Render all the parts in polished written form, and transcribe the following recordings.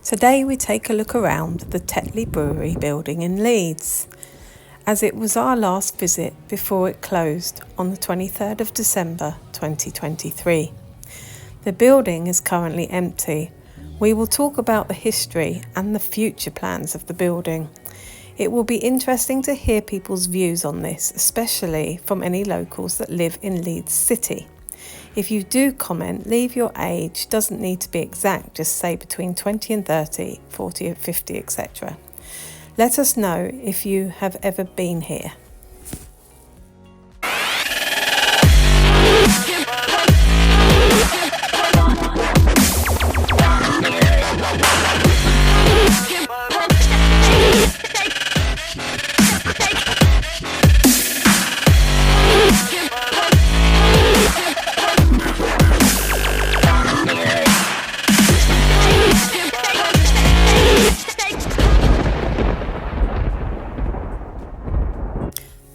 Today we take a look around the Tetley Brewery building in Leeds, as it was our last visit before it closed on the 23rd of December 2023. The building is currently empty. We will talk about the history and the future plans of the building. It will be interesting to hear people's views on this, especially from any locals that live in Leeds City. If you do comment, leave your age, doesn't need to be exact, just say between 20 and 30, 40 and 50, etc. Let us know if you have ever been here.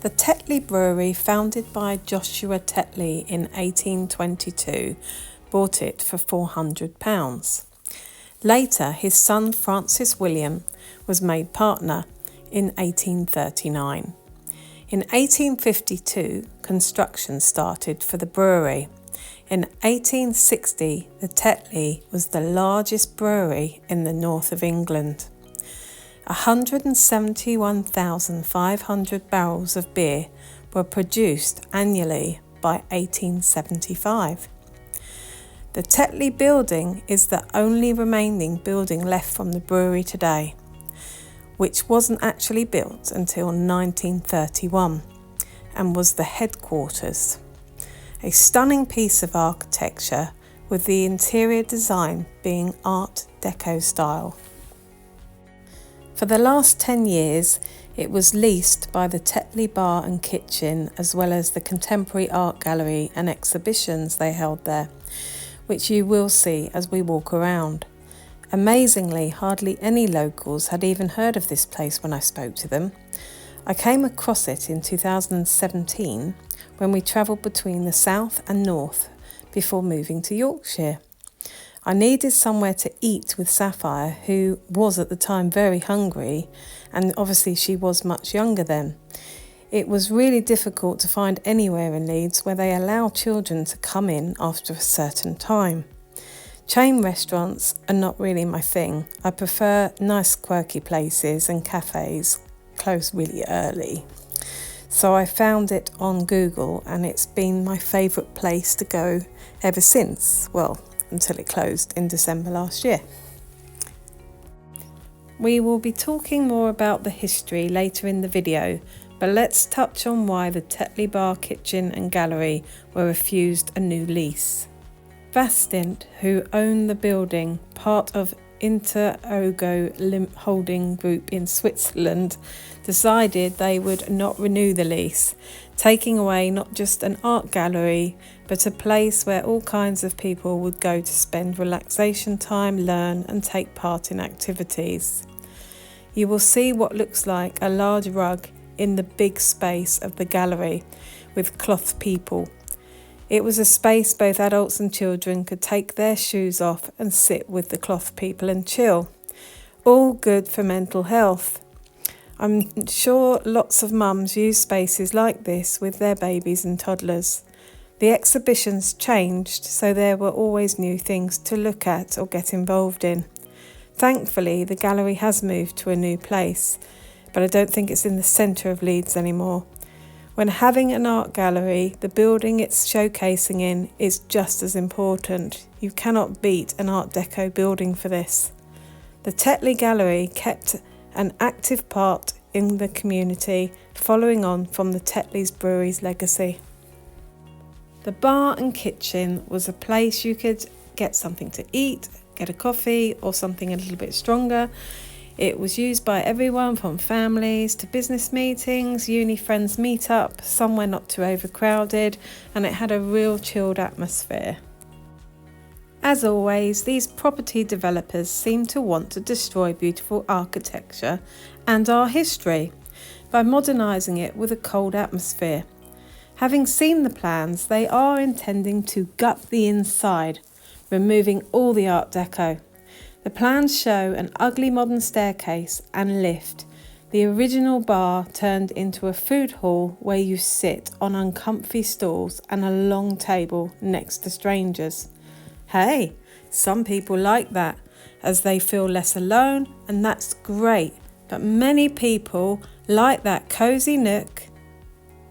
The Tetley Brewery, founded by Joshua Tetley in 1822, bought it for £400. Later, his son Francis William was made partner in 1839. In 1852, construction started for the brewery. In 1860, the Tetley was the largest brewery in the north of England. 171,500 barrels of beer were produced annually by 1875. The Tetley building is the only remaining building left from the brewery today, which wasn't actually built until 1931 and was the headquarters. A stunning piece of architecture, with the interior design being Art Deco style. For the last 10 years, it was leased by the Tetley Bar and Kitchen, as well as the contemporary art gallery and exhibitions they held there, which you will see as we walk around. Amazingly, hardly any locals had even heard of this place when I spoke to them. I came across it in 2017 when we travelled between the south and north before moving to Yorkshire. I needed somewhere to eat with Sapphire, who was at the time very hungry, and obviously she was much younger then. It was really difficult to find anywhere in Leeds where they allow children to come in after a certain time. Chain restaurants are not really my thing. I prefer nice quirky places and cafes close really early. So I found it on Google, and it's been my favourite place to go ever since, well, until it closed in December last year. We will be talking more about the history later in the video, but let's touch on why the Tetley Bar, Kitchen and Gallery were refused a new lease. Vastint, who own the building, part of Interogo Holding Group in Switzerland, decided they would not renew the lease, taking away not just an art gallery, but a place where all kinds of people would go to spend relaxation time, learn and take part in activities. You will see what looks like a large rug in the big space of the gallery with cloth people. It was a space both adults and children could take their shoes off and sit with the cloth people and chill. All good for mental health. I'm sure lots of mums use spaces like this with their babies and toddlers. The exhibitions changed, so there were always new things to look at or get involved in. Thankfully, the gallery has moved to a new place, but I don't think it's in the centre of Leeds anymore. When having an art gallery, the building it's showcasing in is just as important. You cannot beat an Art Deco building for this. The Tetley Gallery kept an active part in the community, following on from the Tetley's Brewery's legacy. The bar and kitchen was a place you could get something to eat, get a coffee or something a little bit stronger. It was used by everyone from families to business meetings, uni friends meet up, somewhere not too overcrowded, and it had a real chilled atmosphere. As always, these property developers seem to want to destroy beautiful architecture and our history by modernising it with a cold atmosphere. Having seen the plans, they are intending to gut the inside, removing all the Art Deco. The plans show an ugly modern staircase and lift. The original bar turned into a food hall where you sit on uncomfy stools and a long table next to strangers. Hey, some people like that as they feel less alone, and that's great. But many people like that cosy nook,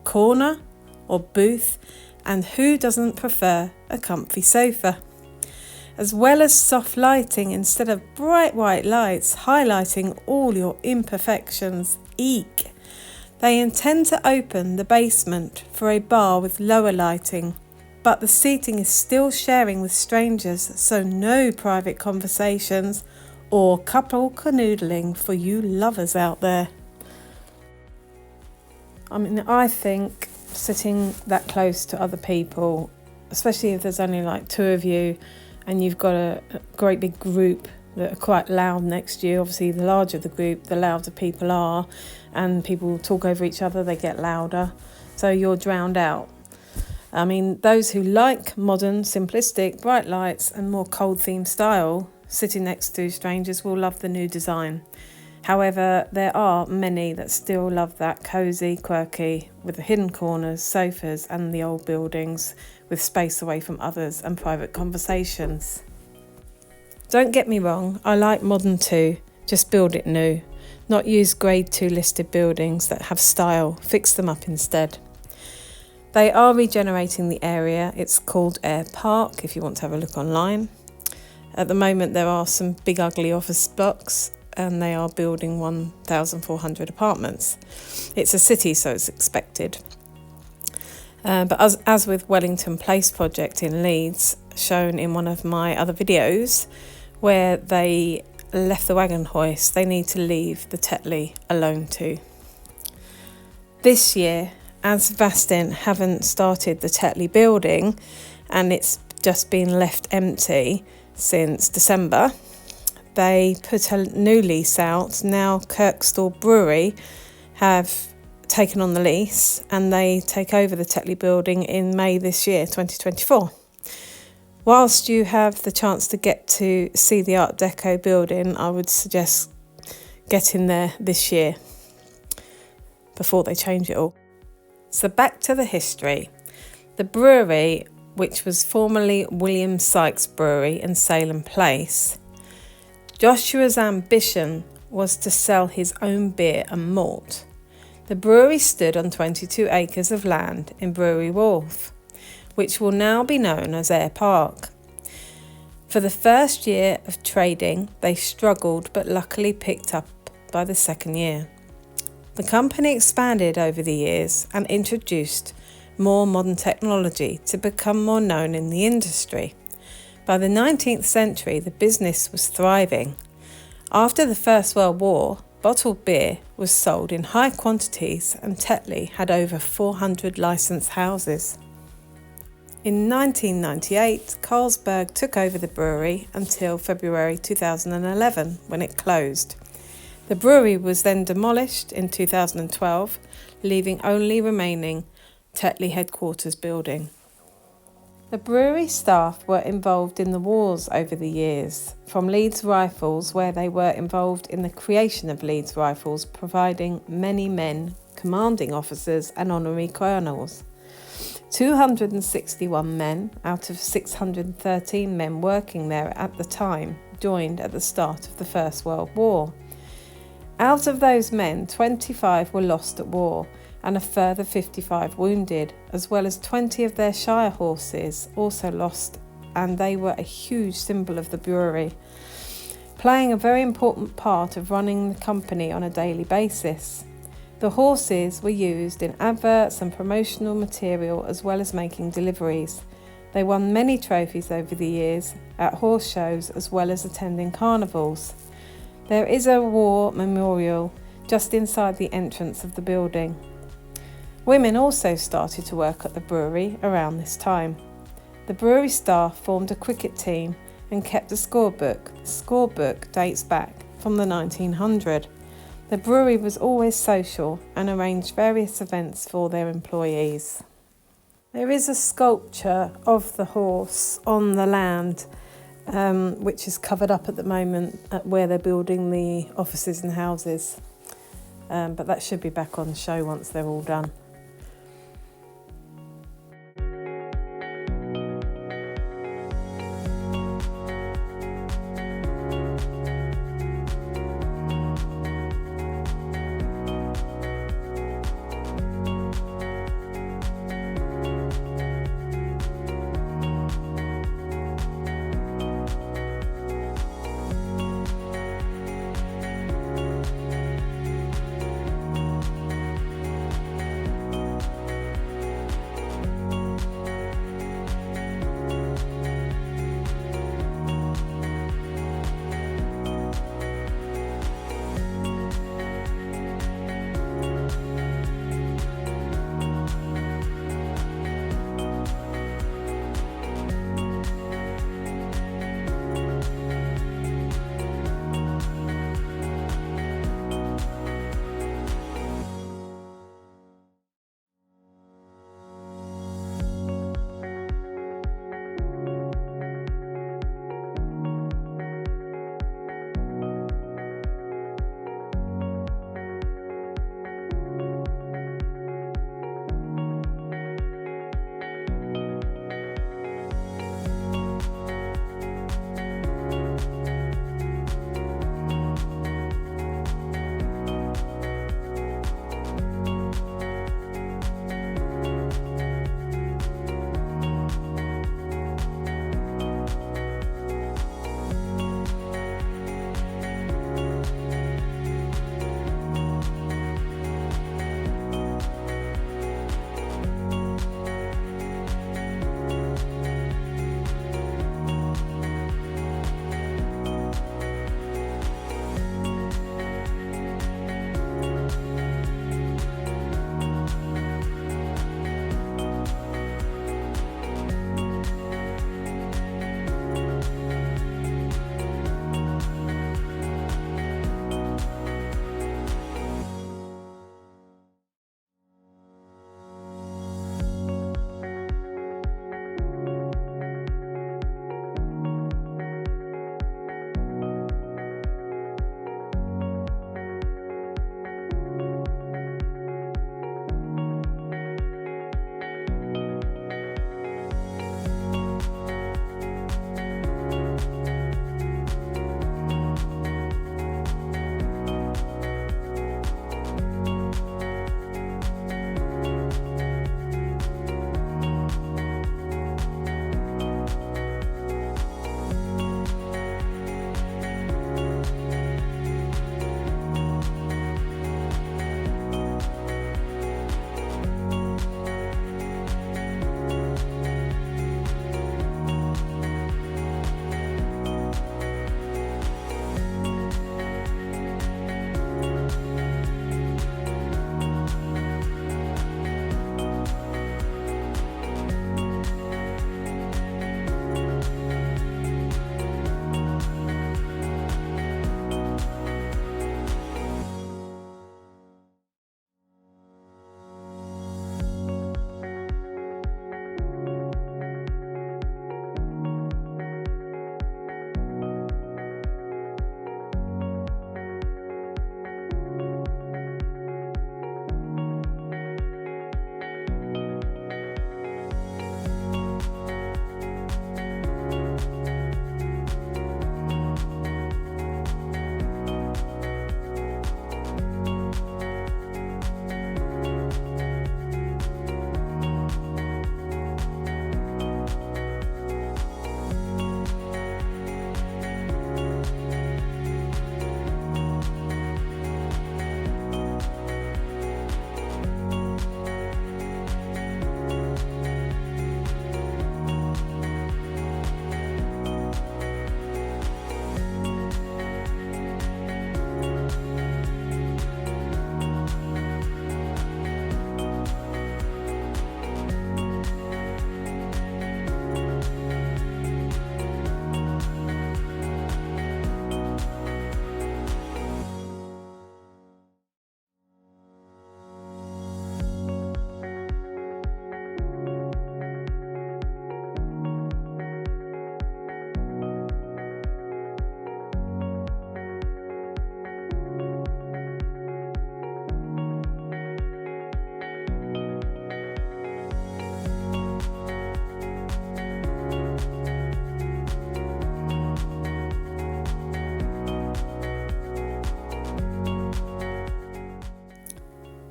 corner or booth, and who doesn't prefer a comfy sofa? As well as soft lighting instead of bright white lights highlighting all your imperfections. Eek! They intend to open the basement for a bar with lower lighting, but the seating is still sharing with strangers, so no private conversations or couple canoodling for you lovers out there. I think sitting that close to other people, especially if there's only like two of you, and you've got a great big group that are quite loud next to you. Obviously, the larger the group, the louder people are, and people talk over each other, they get louder, so you're drowned out. Those who like modern, simplistic, bright lights and more cold-themed style, sitting next to strangers will love the new design. However, there are many that still love that cosy, quirky, with the hidden corners, sofas and the old buildings, with space away from others and private conversations. Don't get me wrong, I like modern too, just build it new. Not use grade 2 listed buildings that have style, fix them up instead. They are regenerating the area. It's called Air Park if you want to have a look online. At the moment there are some big ugly office blocks and they are building 1,400 apartments. It's a city, so it's expected. But as with Wellington Place project in Leeds, shown in one of my other videos, where they left the wagon hoist, they need to leave the Tetley alone too. This year, as Vastin haven't started the Tetley building and it's just been left empty since December, they put a new lease out. Now Kirkstall Brewery have taken on the lease and they take over the Tetley building in May this year, 2024. Whilst you have the chance to get to see the Art Deco building, I would suggest getting there this year before they change it all. So back to the history. The brewery, which was formerly William Sykes Brewery in Salem Place, Joshua's ambition was to sell his own beer and malt. The brewery stood on 22 acres of land in Brewery Wharf, which will now be known as Air Park. For the first year of trading, they struggled but luckily picked up by the second year. The company expanded over the years and introduced more modern technology to become more known in the industry. By the 19th century, the business was thriving. After the First World War, bottled beer was sold in high quantities and Tetley had over 400 licensed houses. In 1998, Carlsberg took over the brewery until February 2011 when it closed. The brewery was then demolished in 2012, leaving only remaining Tetley headquarters building. The brewery staff were involved in the wars over the years, from Leeds Rifles, where they were involved in the creation of Leeds Rifles, providing many men, commanding officers and honorary colonels. 261 men out of 613 men working there at the time joined at the start of the First World War. Out of those men, 25 were lost at war and a further 55 wounded, as well as 20 of their Shire horses also lost, and they were a huge symbol of the brewery, playing a very important part of running the company on a daily basis. The horses were used in adverts and promotional material as well as making deliveries. They won many trophies over the years at horse shows as well as attending carnivals. There is a war memorial just inside the entrance of the building. Women also started to work at the brewery around this time. The brewery staff formed a cricket team and kept a scorebook. The scorebook dates back from the 1900s. The brewery was always social and arranged various events for their employees. There is a sculpture of the horse on the land which is covered up at the moment at where they're building the offices and houses. But that should be back on show once they're all done.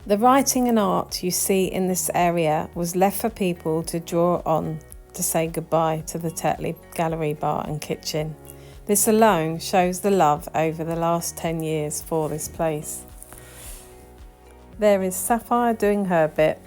The writing and art you see in this area was left for people to draw on to say goodbye to the Tetley Gallery Bar and Kitchen. This alone shows the love over the last 10 years for this place. There is Sapphire doing her bit.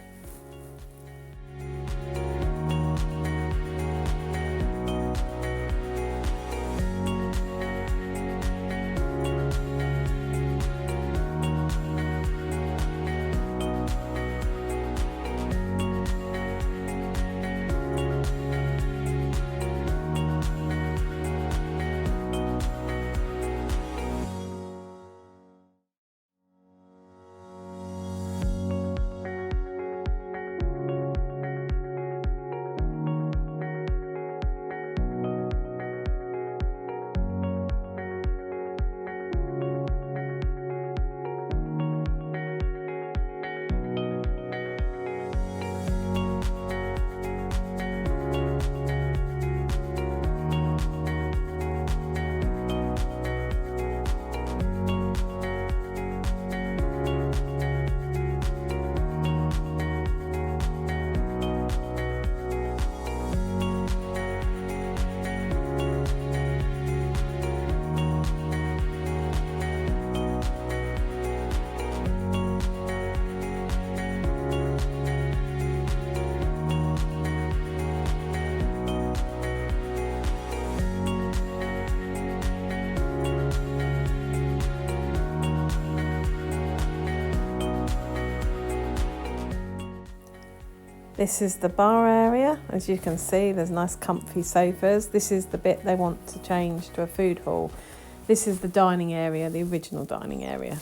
This is the bar area. As you can see, there's nice comfy sofas. This is the bit they want to change to a food hall. This is the dining area, the original dining area.